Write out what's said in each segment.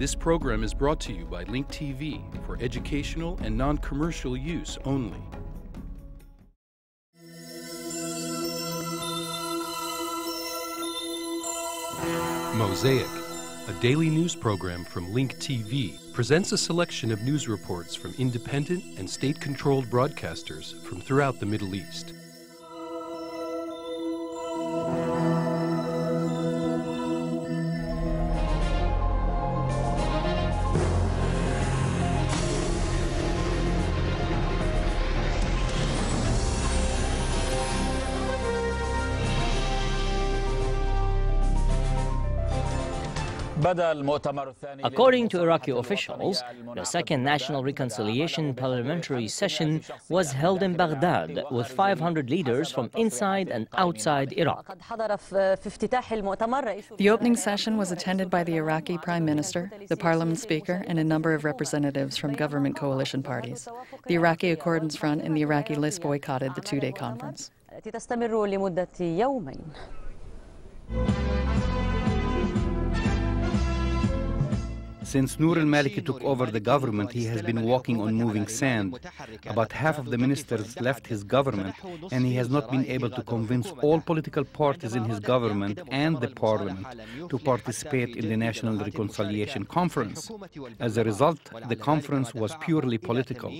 This program is brought to you by Link TV for educational and non-commercial use only. Mosaic, a daily news program from Link TV, presents a selection of news reports from independent and state-controlled broadcasters from throughout the Middle East. According to Iraqi officials, the second National Reconciliation Parliamentary Session was held in Baghdad with 500 leaders from inside and outside Iraq. The opening session was attended by the Iraqi Prime Minister, the Parliament Speaker, and a number of representatives from government coalition parties. The Iraqi Accordance Front and the Iraqi List boycotted the two-day conference. Since Noor al-Maliki took over the government, he has been walking on moving sand. About half of the ministers left his government, and he has not been able to convince all political parties in his government and the parliament to participate in the National Reconciliation Conference. As a result, the conference was purely political.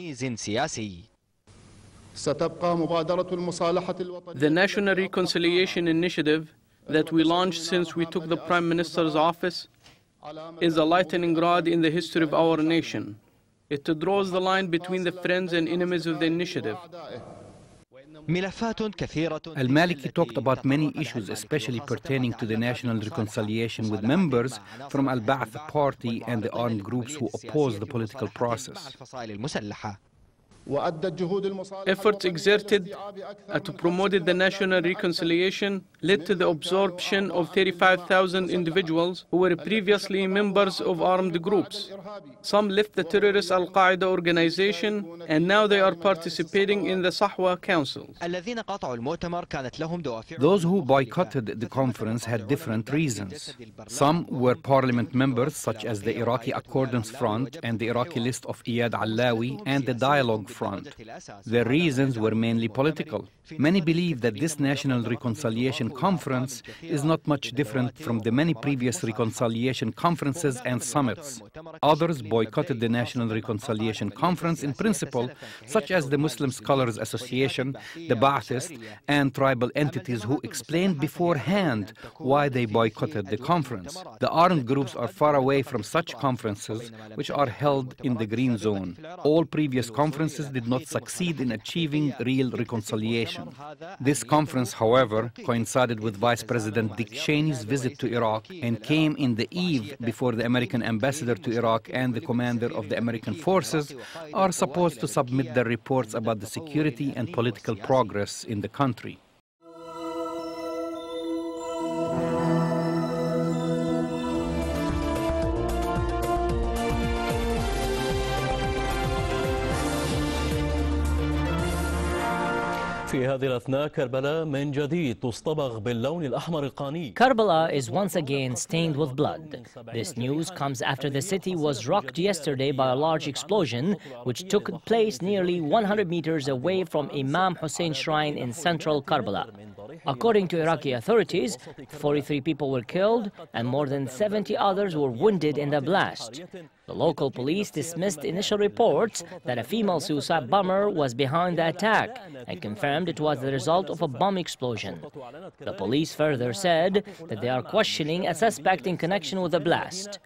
The National Reconciliation Initiative that we launched since we took the Prime Minister's office is a lightning rod in the history of our nation. It draws the line between the friends and enemies of the initiative. Al-Maliki talked about many issues, especially pertaining to the national reconciliation, with members from Al-Ba'ath party and the armed groups who oppose the political process. Efforts exerted to promote the national reconciliation led to the absorption of 35,000 individuals who were previously members of armed groups. Some left the terrorist Al-Qaeda organization, and now they are participating in the Sahwa councils. Those who boycotted the conference had different reasons. Some were parliament members, such as the Iraqi Accordance Front and the Iraqi List of Iyad Allawi and the Dialogue Front. Their reasons were mainly political. Many believe that this National Reconciliation Conference is not much different from the many previous reconciliation conferences and summits. Others boycotted the National Reconciliation Conference in principle, such as the Muslim Scholars Association, the Ba'athists, and tribal entities who explained beforehand why they boycotted the conference. The armed groups are far away from such conferences, which are held in the green zone. All previous conferences did not succeed in achieving real reconciliation. This conference, however, coincided with Vice President Dick Cheney's visit to Iraq and came in the eve before the American ambassador to Iraq and the commander of the American forces are supposed to submit their reports about the security and political progress in the country. Karbala is once again stained with blood. This news comes after the city was rocked yesterday by a large explosion which took place nearly 100 meters away from Imam Hussein Shrine in central Karbala. According to Iraqi authorities, 43 people were killed and more than 70 others were wounded in the blast. The local police dismissed initial reports that a female suicide bomber was behind the attack and confirmed it was the result of a bomb explosion. The police further said that they are questioning a suspect in connection with the blast.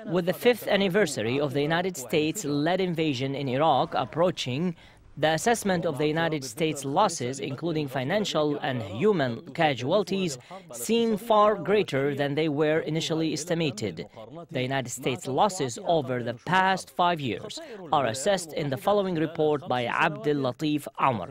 With the 5th anniversary of the United States-led invasion in Iraq approaching, the assessment of the United States' losses, including financial and human casualties, seem far greater than they were initially estimated. The United States' losses over the past 5 years are assessed in the following report by Abdul Latif Omar.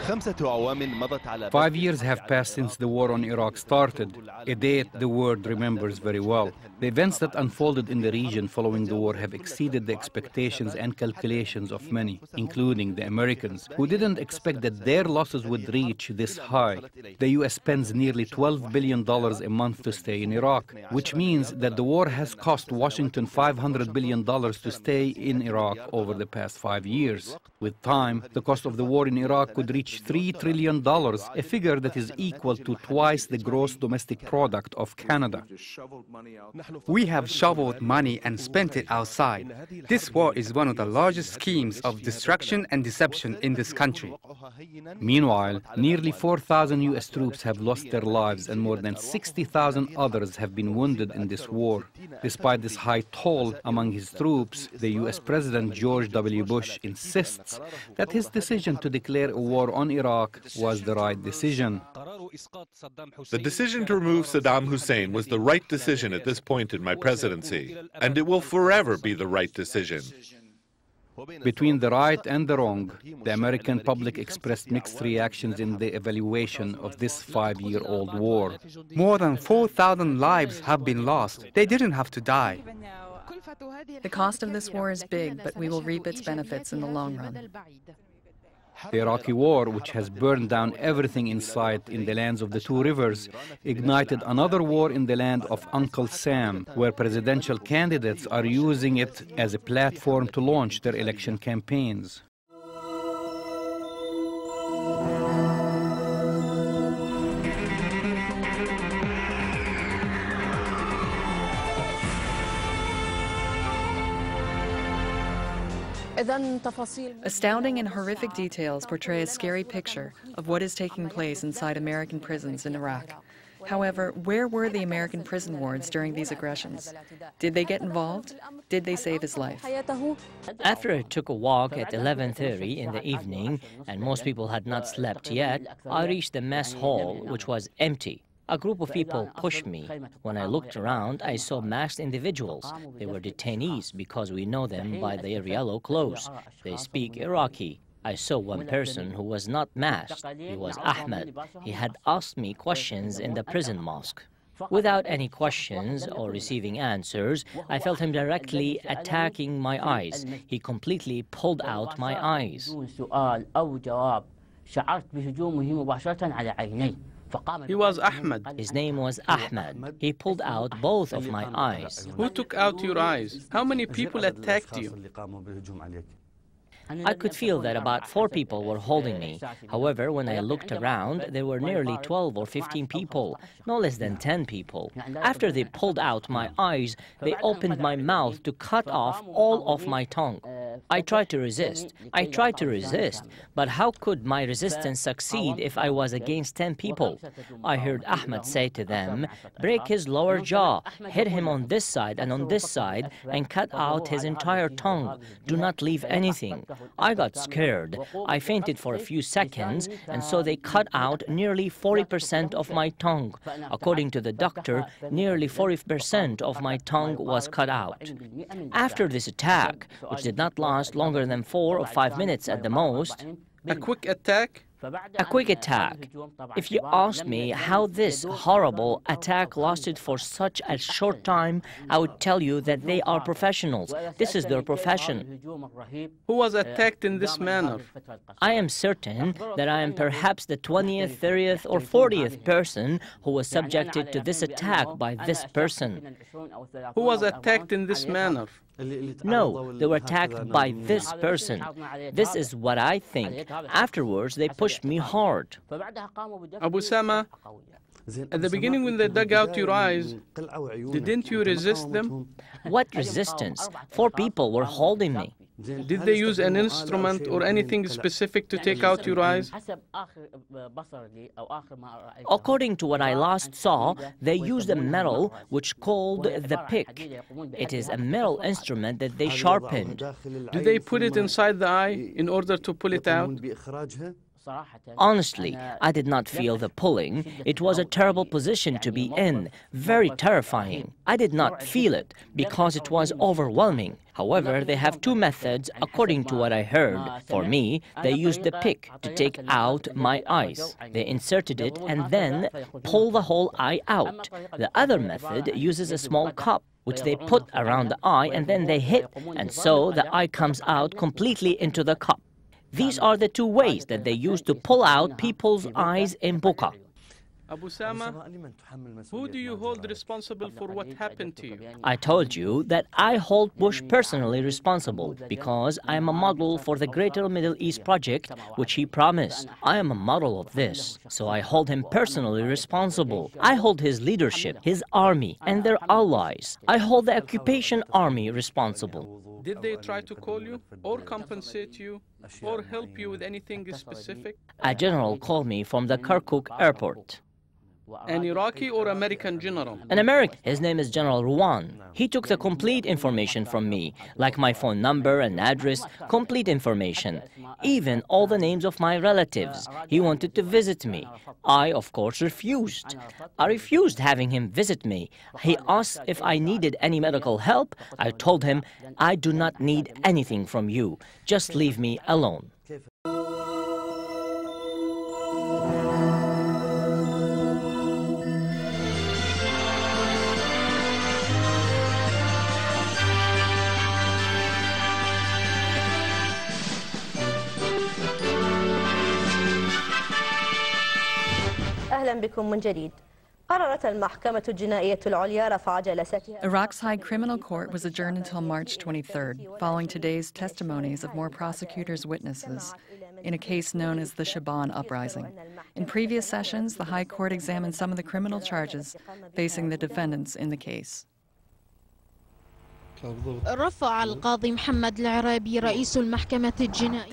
5 years have passed since the war on Iraq started, a date the world remembers very well. The events that unfolded in the region following the war have exceeded the expectations and calculations of many, including the Americans, who didn't expect that their losses would reach this high. The U.S. spends nearly $12 billion a month to stay in Iraq, which means that the war has cost Washington $500 billion to stay in Iraq over the past 5 years. With time, the cost of the war in Iraq could reach $3 trillion, a figure that is equal to twice the gross domestic product of Canada. We have shoveled money and spent it outside. This war is one of the largest schemes of destruction and deception in this country. Meanwhile, nearly 4,000 U.S. troops have lost their lives and more than 60,000 others have been wounded in this war. Despite this high toll among his troops, the U.S. President George W. Bush insists that his decision to declare a war on Iraq was the right decision. The decision to remove Saddam Hussein was the right decision at this point in my presidency, and it will forever be the right decision. Between the right and the wrong, the American public expressed mixed reactions in the evaluation of this 5-year-old war. More than 4,000 lives have been lost. They didn't have to die. The cost of this war is big, but we will reap its benefits in the long run. The Iraqi war, which has burned down everything in sight in the lands of the two rivers, ignited another war in the land of Uncle Sam, where presidential candidates are using it as a platform to launch their election campaigns. Astounding and horrific details portray a scary picture of what is taking place inside American prisons in Iraq. However, where were the American prison wards during these aggressions? Did they get involved? Did they save his life? After I took a walk at 11:30 in the evening, and most people had not slept yet, I reached the mess hall, which was empty. A group of people pushed me. When I looked around, I saw masked individuals. They were detainees because we know them by their yellow clothes. They speak Iraqi. I saw one person who was not masked. He was Ahmed. He had asked me questions in the prison mosque. Without any questions or receiving answers, I felt him directly attacking my eyes. He completely pulled out my eyes. He was Ahmed. His name was Ahmed. He pulled out both of my eyes. Who took out your eyes? How many people attacked you? I could feel that about 4 people were holding me. However, when I looked around, there were nearly 12 or 15 people, no less than 10 people. After they pulled out my eyes, they opened my mouth to cut off all of my tongue. I tried to resist. But how could my resistance succeed if I was against 10 people? I heard Ahmed say to them, break his lower jaw, hit him on this side and on this side, and cut out his entire tongue. Do not leave anything. I got scared. I fainted for a few seconds, and so they cut out nearly 40% of my tongue. According to the doctor, nearly 40% of my tongue was cut out. After this attack, which did not last longer than 4 or 5 minutes at the most, A quick attack? a quick attack. If you asked me how this horrible attack lasted for such a short time, I would tell you that they are professionals. This is their profession. Who was attacked in this manner? I am certain that I am perhaps the 20th, 30th, or 40th person who was subjected to this attack by this person. Who was attacked in this manner? No, they were attacked by this person. This is what I think. Afterwards, they pushed me hard. Abu Sama, at the beginning when they dug out your eyes, didn't you resist them? What resistance? 4 people were holding me. Did they use an instrument or anything specific to take out your eyes? According to what I last saw, they used a metal which called the pick. It is a metal instrument that they sharpened. Do they put it inside the eye in order to pull it out? Honestly, I did not feel the pulling. It was a terrible position to be in, very terrifying. I did not feel it because it was overwhelming. However, they have two methods according to what I heard. For me, they used the pick to take out my eyes. They inserted it and then pull the whole eye out. The other method uses a small cup which they put around the eye and then they hit, and so the eye comes out completely into the cup. These are the two ways that they use to pull out people's eyes in Buqa. Abu Sama, who do you hold responsible for what happened to you? I told you that I hold Bush personally responsible because I am a model for the Greater Middle East Project, which he promised. I am a model of this, so I hold him personally responsible. I hold his leadership, his army, and their allies. I hold the occupation army responsible. Did they try to call you, or compensate you, or help you with anything specific? A general called me from the Kirkuk airport. An Iraqi or American general? An American. His name is General Ruwan. He took the complete information from me, like my phone number and address, complete information, even all the names of my relatives. He wanted to visit me. I, of course, refused. I refused having him visit me. He asked if I needed any medical help. I told him, I do not need anything from you. Just leave me alone. Iraq's High Criminal Court was adjourned until March 23rd, following today's testimonies of more prosecutors' witnesses in a case known as the Shabaan uprising. In previous sessions, the High Court examined some of the criminal charges facing the defendants in the case. The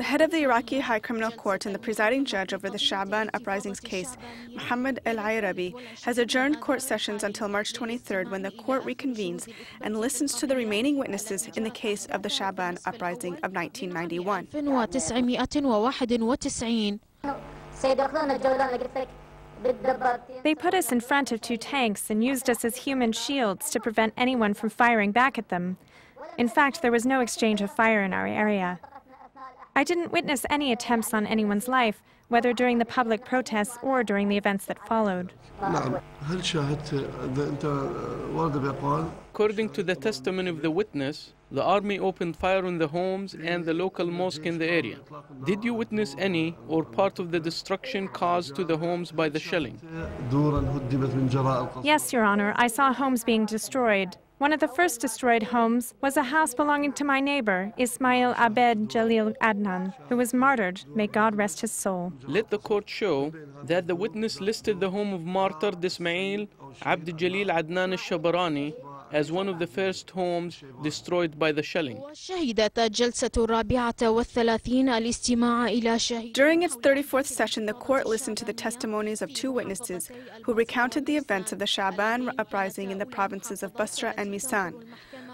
head of the Iraqi High Criminal Court and the presiding judge over the Shabaan uprisings case, Mohammed Al-Iraqiya, has adjourned court sessions until March 23rd when the court reconvenes and listens to the remaining witnesses in the case of the Shabaan uprising of 1991. They put us in front of two tanks and used us as human shields to prevent anyone from firing back at them. In fact, there was no exchange of fire in our area. I didn't witness any attempts on anyone's life, whether during the public protests or during the events that followed. According to the testimony of the witness, the army opened fire on the homes and the local mosque in the area. Did you witness any or part of the destruction caused to the homes by the shelling? Yes, Your Honor, I saw homes being destroyed. One of the first destroyed homes was a house belonging to my neighbor, Ismail Abed Jalil Adnan, who was martyred. May God rest his soul. Let the court show that the witness listed the home of martyred Ismail Abd Jalil Adnan al-Shabarani as one of the first homes destroyed by the shelling. During its 34th session, the court listened to the testimonies of two witnesses who recounted the events of the Shabaan uprising in the provinces of Basra and Misan,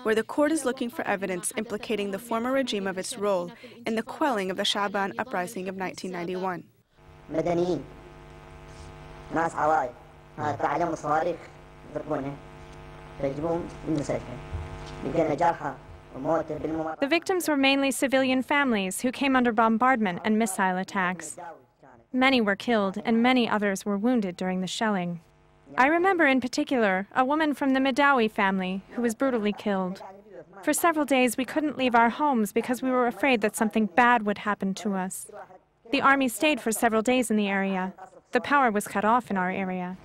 where the court is looking for evidence implicating the former regime of its role in the quelling of the Shabaan uprising of 1991. The victims were mainly civilian families who came under bombardment and missile attacks. Many were killed and many others were wounded during the shelling. I remember in particular a woman from the Midawi family who was brutally killed. For several days we couldn't leave our homes because we were afraid that something bad would happen to us. The army stayed for several days in the area. The power was cut off in our area.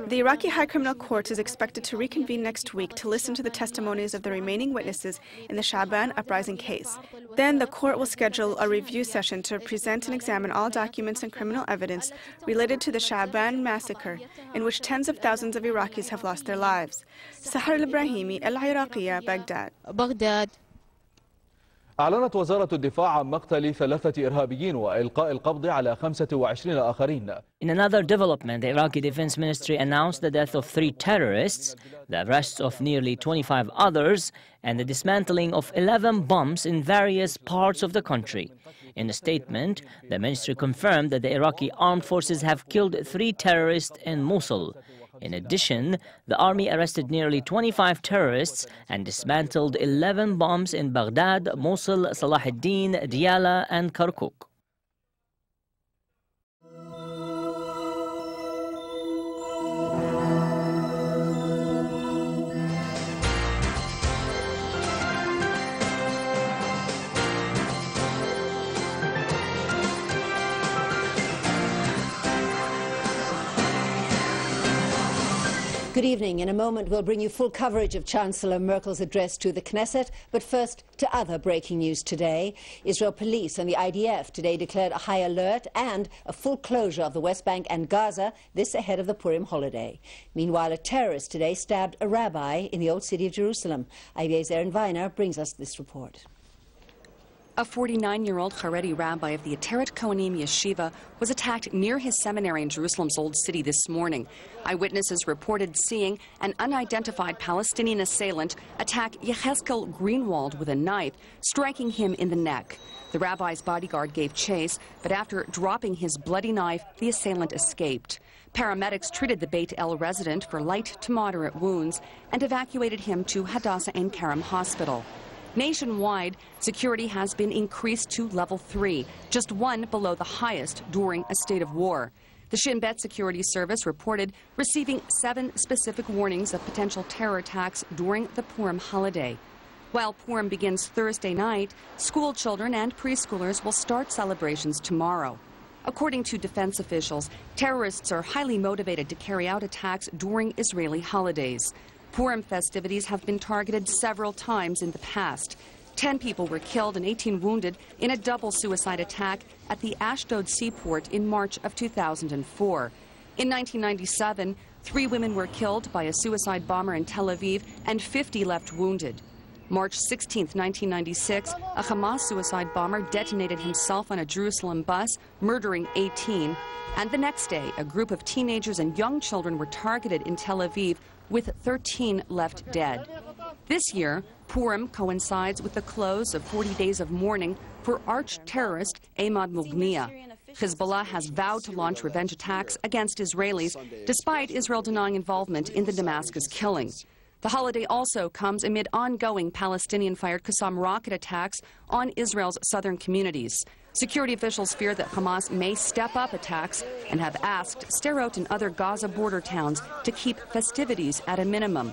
The Iraqi High Criminal Court is expected to reconvene next week to listen to the testimonies of the remaining witnesses in the Shabaan uprising case. Then the court will schedule a review session to present and examine all documents and criminal evidence related to the Shabaan massacre, in which tens of thousands of Iraqis have lost their lives. Sahara Al-Ibrahimi, Al-Iraqiya, Baghdad. أعلنت وزارة الدفاع عن مقتل 3 إرهابيين وإلقاء القبض على 25 آخرين. In another development, the Iraqi Defense Ministry announced the death of 3 terrorists, the arrests of nearly 25 others, and the dismantling of 11 bombs in various parts of the country. In a statement, the ministry confirmed that the Iraqi armed forces have killed 3 terrorists in Mosul. In addition, the army arrested nearly 25 terrorists and dismantled 11 bombs in Baghdad, Mosul, Salahuddin, Diyala, and Kirkuk. Good evening. In a moment, we'll bring you full coverage of Chancellor Merkel's address to the Knesset. But first, to other breaking news today. Israel police and the IDF today declared a high alert and a full closure of the West Bank and Gaza, this ahead of the Purim holiday. Meanwhile, a terrorist today stabbed a rabbi in the old city of Jerusalem. IBA's Aaron Viner brings us this report. A 49-year-old Haredi rabbi of the Ateret Kohanim Yeshiva was attacked near his seminary in Jerusalem's Old City this morning. Eyewitnesses reported seeing an unidentified Palestinian assailant attack Yechezkel Greenwald with a knife, striking him in the neck. The rabbi's bodyguard gave chase, but after dropping his bloody knife, the assailant escaped. Paramedics treated the Beit El resident for light to moderate wounds and evacuated him to Hadassah Ein Kerem Hospital. Nationwide, security has been increased to level 3, just 1 below the highest during a state of war. The Shin Bet Security Service reported receiving 7 specific warnings of potential terror attacks during the Purim holiday. While Purim begins Thursday night, school children and preschoolers will start celebrations tomorrow. According to defense officials, terrorists are highly motivated to carry out attacks during Israeli holidays. Purim festivities have been targeted several times in the past. 10 people were killed and 18 wounded in a double suicide attack at the Ashdod seaport in March of 2004. In 1997, 3 women were killed by a suicide bomber in Tel Aviv and 50 left wounded. March 16, 1996, a Hamas suicide bomber detonated himself on a Jerusalem bus, murdering 18. And the next day, a group of teenagers and young children were targeted in Tel Aviv, with 13 left dead. This year, Purim coincides with the close of 40 days of mourning for arch-terrorist Ahmad Mugniya. Hezbollah has vowed to launch revenge attacks against Israelis, despite Israel denying involvement in the Damascus killing. The holiday also comes amid ongoing Palestinian-fired Qassam rocket attacks on Israel's southern communities. Security officials fear that Hamas may step up attacks and have asked Sderot and other Gaza border towns to keep festivities at a minimum.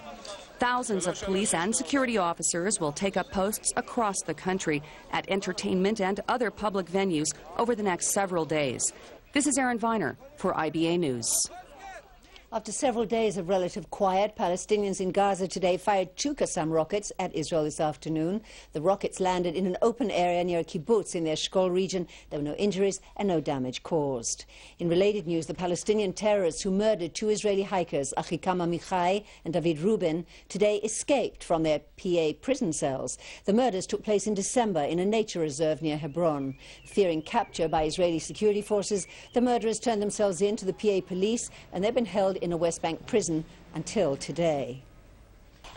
Thousands of police and security officers will take up posts across the country at entertainment and other public venues over the next several days. This is Aaron Viner for IBA News. After several days of relative quiet, Palestinians in Gaza today fired 2 Qassam rockets at Israel this afternoon. The rockets landed in an open area near a kibbutz in the Eshkol region. There were no injuries and no damage caused. In related news, the Palestinian terrorists who murdered 2 Israeli hikers, Achikam Amichai and David Rubin, today escaped from their PA prison cells. The murders took place in December in a nature reserve near Hebron. Fearing capture by Israeli security forces, the murderers turned themselves in to the PA police, and they've been held in a West Bank prison until today.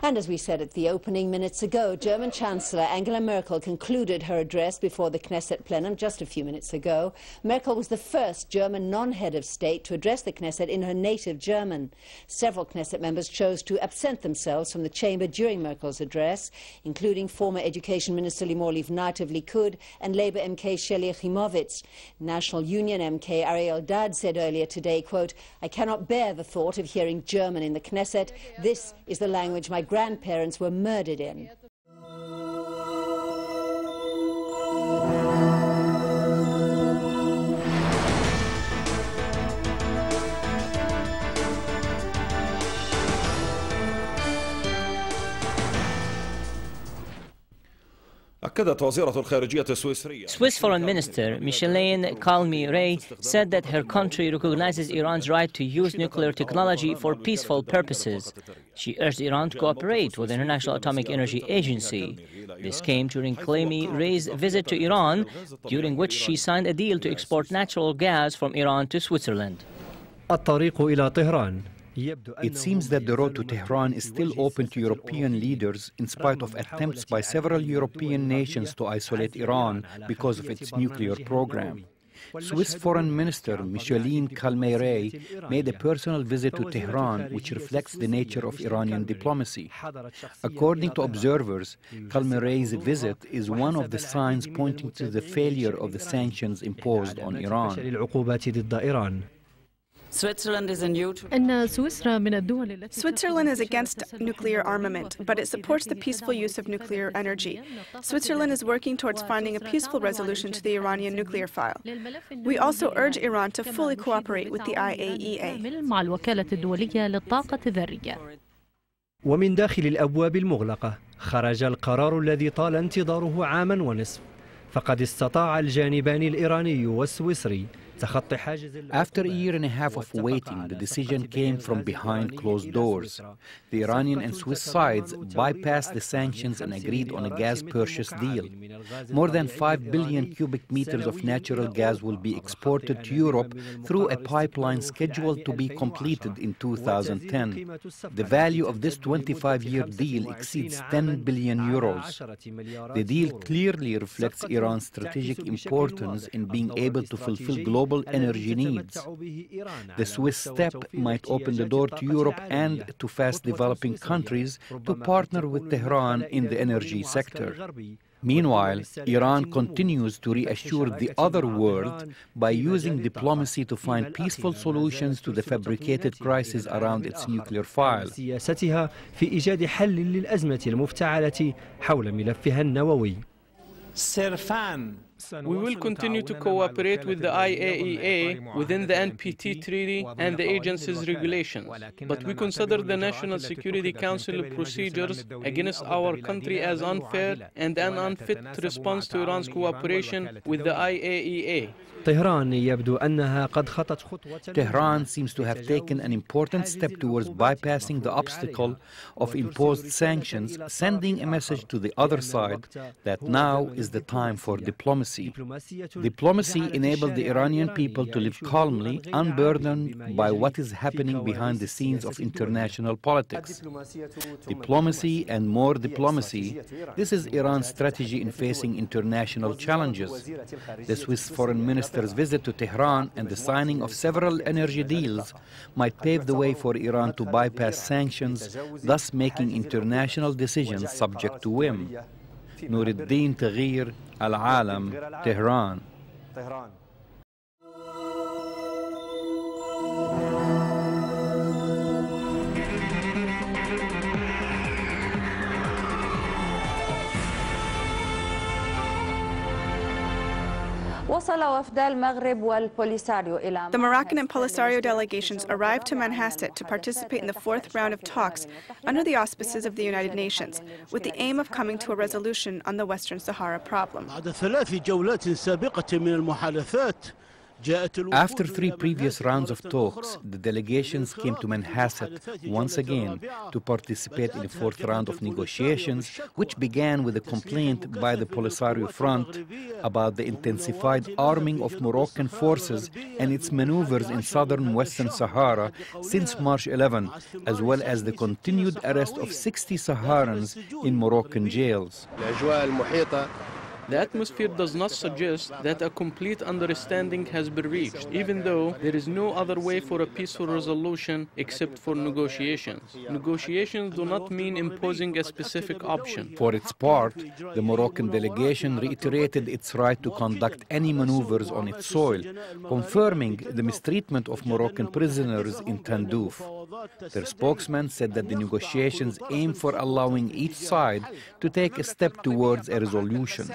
And as we said at the opening minutes ago, German Chancellor Angela Merkel concluded her address before the Knesset plenum just a few minutes ago. Merkel was the first German non-head of state to address the Knesset in her native German. Several Knesset members chose to absent themselves from the chamber during Merkel's address, including former Education Minister Limor Livnat of Likud and Labour MK Sheli Yachimowitz. National Union MK Ariel Dad said earlier today, quote, "I cannot bear the thought of hearing German in the Knesset. This is the language my grandparents were murdered in." أكد Swiss Foreign Minister Micheline Calmy-Rey said that her country recognizes Iran's right to use nuclear technology for peaceful purposes. She urged Iran to cooperate with the International Atomic Energy Agency. This came during Calmy-Rey's visit to Iran, during which she signed a deal to export natural gas from Iran to Switzerland. It seems that the road to Tehran is still open to European leaders in spite of attempts by several European nations to isolate Iran because of its nuclear program. Swiss Foreign Minister Micheline Calmy-Rey made a personal visit to Tehran, which reflects the nature of Iranian diplomacy. According to observers, Calmy-Rey's visit is one of the signs pointing to the failure of the sanctions imposed on Iran. Switzerland is against nuclear armament, but it supports the peaceful use of nuclear energy. Switzerland is working towards finding a peaceful resolution to the Iranian nuclear file. We also urge Iran to fully cooperate with the IAEA. ومن داخل الأبواب المغلقة خرج القرار الذي طال انتظاره عاما ونصف فقد استطاع الجانبان الإيراني والسويسري After a year and a half of waiting, the decision came from behind closed doors. The Iranian and Swiss sides bypassed the sanctions and agreed on a gas purchase deal. More than 5 billion cubic meters of natural gas will be exported to Europe through a pipeline scheduled to be completed in 2010. The value of this 25-year deal exceeds 10 billion euros. The deal clearly reflects Iran's strategic importance in being able to fulfill global energy needs. The Swiss step might open the door to Europe and to fast-developing countries to partner with Tehran in the energy sector. Meanwhile, Iran continues to reassure the other world by using diplomacy to find peaceful solutions to the fabricated crisis around its nuclear file. سياستها في إيجاد حل للأزمة المفتعلة حول ملفها النووي. We will continue to cooperate with the IAEA within the NPT treaty and the agency's regulations, but we consider the National Security Council procedures against our country as unfair and an unfit response to Iran's cooperation with the IAEA. Tehran seems to have taken an important step towards bypassing the obstacle of imposed sanctions, sending a message to the other side that now is the time for diplomacy. Diplomacy enabled the Iranian people to live calmly, unburdened by what is happening behind the scenes of international politics. Diplomacy and more diplomacy, this is Iran's strategy in facing international challenges. The Swiss Foreign Minister's visit to Tehran and the signing of several energy deals might pave the way for Iran to bypass sanctions, thus making international decisions subject to whim. Nuruddin Tagir, Al-Alam, Tehran. The Moroccan and Polisario delegations arrived to Manhasset to participate in the fourth round of talks under the auspices of the United Nations, with the aim of coming to a resolution on the Western Sahara problem. After 3 previous rounds of talks, the delegations came to Manhasset once again to participate in the 4th round of negotiations, which began with a complaint by the Polisario Front about the intensified arming of Moroccan forces and its maneuvers in southern Western Sahara since March 11, as well as the continued arrest of 60 Saharans in Moroccan jails. The atmosphere does not suggest that a complete understanding has been reached, even though there is no other way for a peaceful resolution except for negotiations. Negotiations do not mean imposing a specific option. For its part, the Moroccan delegation reiterated its right to conduct any maneuvers on its soil, confirming the mistreatment of Moroccan prisoners in Tandouf. Their spokesman said that the negotiations aim for allowing each side to take a step towards a resolution.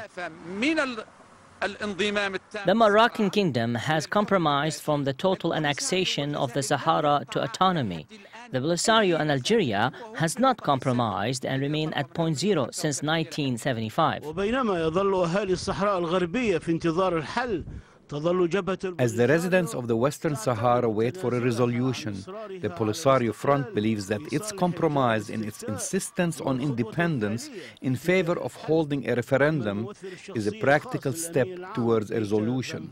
The Moroccan kingdom has compromised from the total annexation of the Sahara to autonomy. The Polisario in Algeria has not compromised and remained at point zero since 1975. As the residents of the Western Sahara wait for a resolution, the Polisario Front believes that its compromise in its insistence on independence in favor of holding a referendum is a practical step towards a resolution.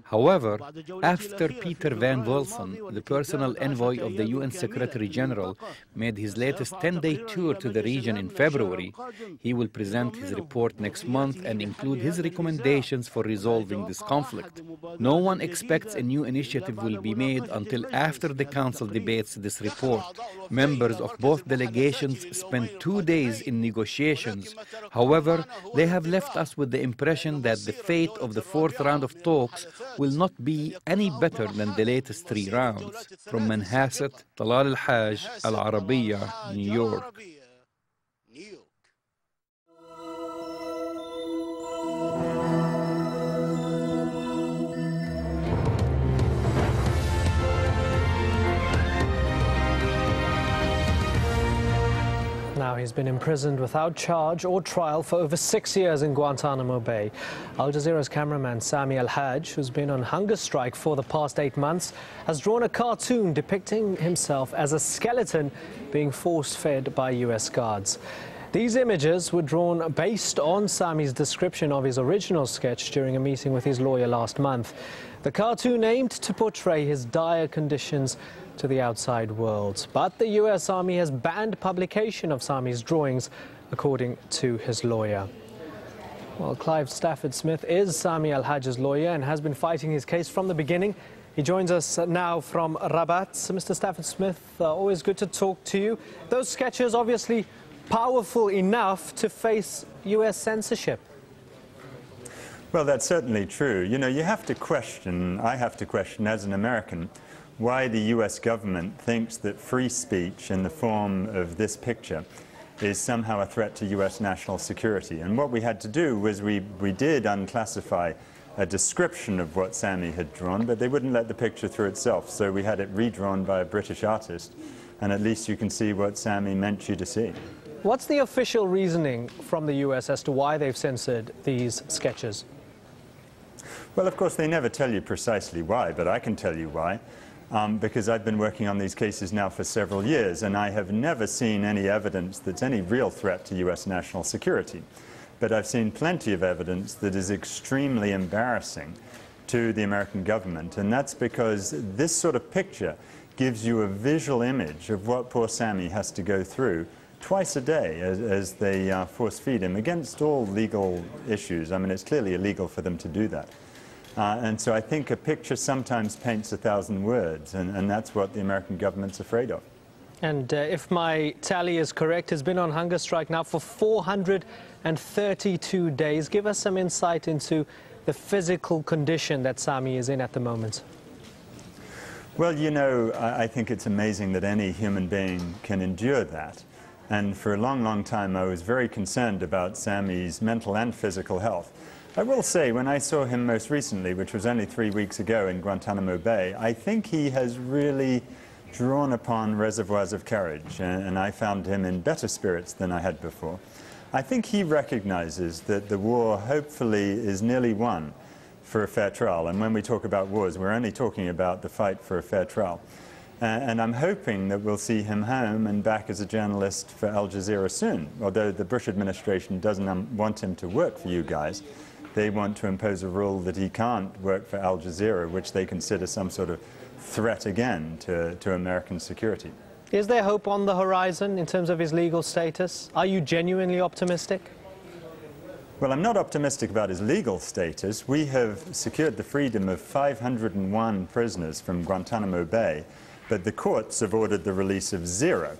However, after Peter Van Velsen, the personal envoy of the UN Secretary General, made his latest 10-day tour to the region in February, he will present his report next month and include his recommendations for resolving this conflict. No one expects a new initiative will be made until after the Council debates this report. Members of both delegations spent 2 days in negotiations. However, they have left us with the impression that the fate of the fourth round of talks will not be any better than the latest 3 rounds. From Manhasset, Talal Al-Haj, Al-Arabiya, New York. Now he's been imprisoned without charge or trial for over 6 years in Guantanamo Bay. Al Jazeera's cameraman Sami Al-Haj, who's been on hunger strike for the past 8 months, has drawn a cartoon depicting himself as a skeleton being force-fed by US guards. These images were drawn based on Sami's description of his original sketch during a meeting with his lawyer last month. The cartoon aimed to portray his dire conditions to the outside world. But the US Army has banned publication of Sami's drawings, according to his lawyer. Well, Clive Stafford Smith is Sami Al-Haj's lawyer and has been fighting his case from the beginning. He joins us now from Rabat. Mr. Stafford Smith, always good to talk to you. Those sketches obviously powerful enough to face US censorship. Well, that's certainly true. You know, you have to question, I have to question as an American, why the US government thinks that free speech in the form of this picture is somehow a threat to US national security. And what we had to do was we did unclassify a description of what Sami had drawn, but they wouldn't let the picture through itself, so we had it redrawn by a British artist, and at least you can see what Sami meant you to see. What's the official reasoning from the US as to why they've censored these sketches? Well, of course, they never tell you precisely why, but I can tell you why. Because I've been working on these cases now for several years, and I have never seen any evidence that's any real threat to US national security. But I've seen plenty of evidence that is extremely embarrassing to the American government, and that's because this sort of picture gives you a visual image of what poor Sami has to go through twice a day as they force-feed him against all legal issues. I mean, it's clearly illegal for them to do that. And so I think a picture sometimes paints 1,000 words, and that's what the American government's afraid of. And if my tally is correct, has been on hunger strike now for 432 days. Give us some insight into the physical condition that Sami is in at the moment. Well, you know, I think it's amazing that any human being can endure that. And for a long, long time, I was very concerned about Sami's mental and physical health. I will say, when I saw him most recently, which was only 3 weeks ago in Guantanamo Bay, I think he has really drawn upon reservoirs of courage, and I found him in better spirits than I had before. I think he recognizes that the war, hopefully, is nearly won for a fair trial. And when we talk about wars, we're only talking about the fight for a fair trial. And I'm hoping that we'll see him home and back as a journalist for Al Jazeera soon, although the Bush administration doesn't want him to work for you guys. They want to impose a rule that he can't work for Al Jazeera, which they consider some sort of threat again to American security. Is there hope on the horizon in terms of his legal status? Are you genuinely optimistic? Well, I'm not optimistic about his legal status. We have secured the freedom of 501 prisoners from Guantanamo Bay, but the courts have ordered the release of 0.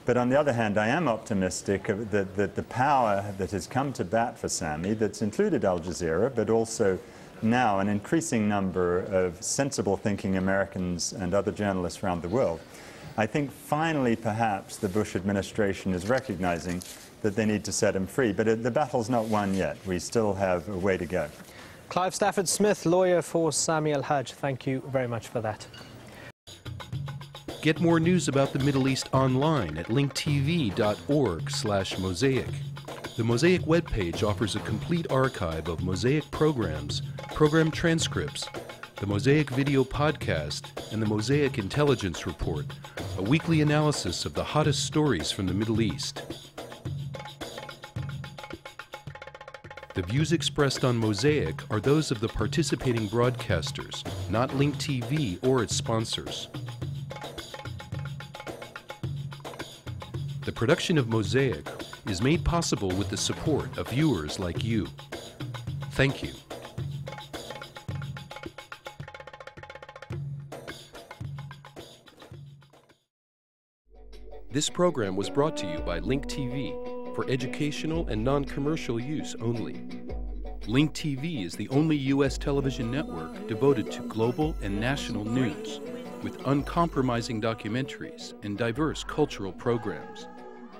But on the other hand, I am optimistic that the power that has come to bat for Sami, that's included Al Jazeera, but also now an increasing number of sensible thinking Americans and other journalists around the world, I think finally perhaps the Bush administration is recognizing that they need to set him free. But the battle's not won yet. We still have a way to go. Clive Stafford Smith, lawyer for Sami Al-Haj, thank you very much for that. Get more news about the Middle East online at linktv.org/Mosaic. The Mosaic webpage offers a complete archive of Mosaic programs, program transcripts, the Mosaic video podcast, and the Mosaic Intelligence Report, a weekly analysis of the hottest stories from the Middle East. The views expressed on Mosaic are those of the participating broadcasters, not Link TV or its sponsors. The production of Mosaic is made possible with the support of viewers like you. Thank you. This program was brought to you by Link TV for educational and non-commercial use only. Link TV is the only U.S. television network devoted to global and national news, with uncompromising documentaries and diverse cultural programs.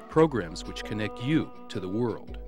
Programs which connect you to the world.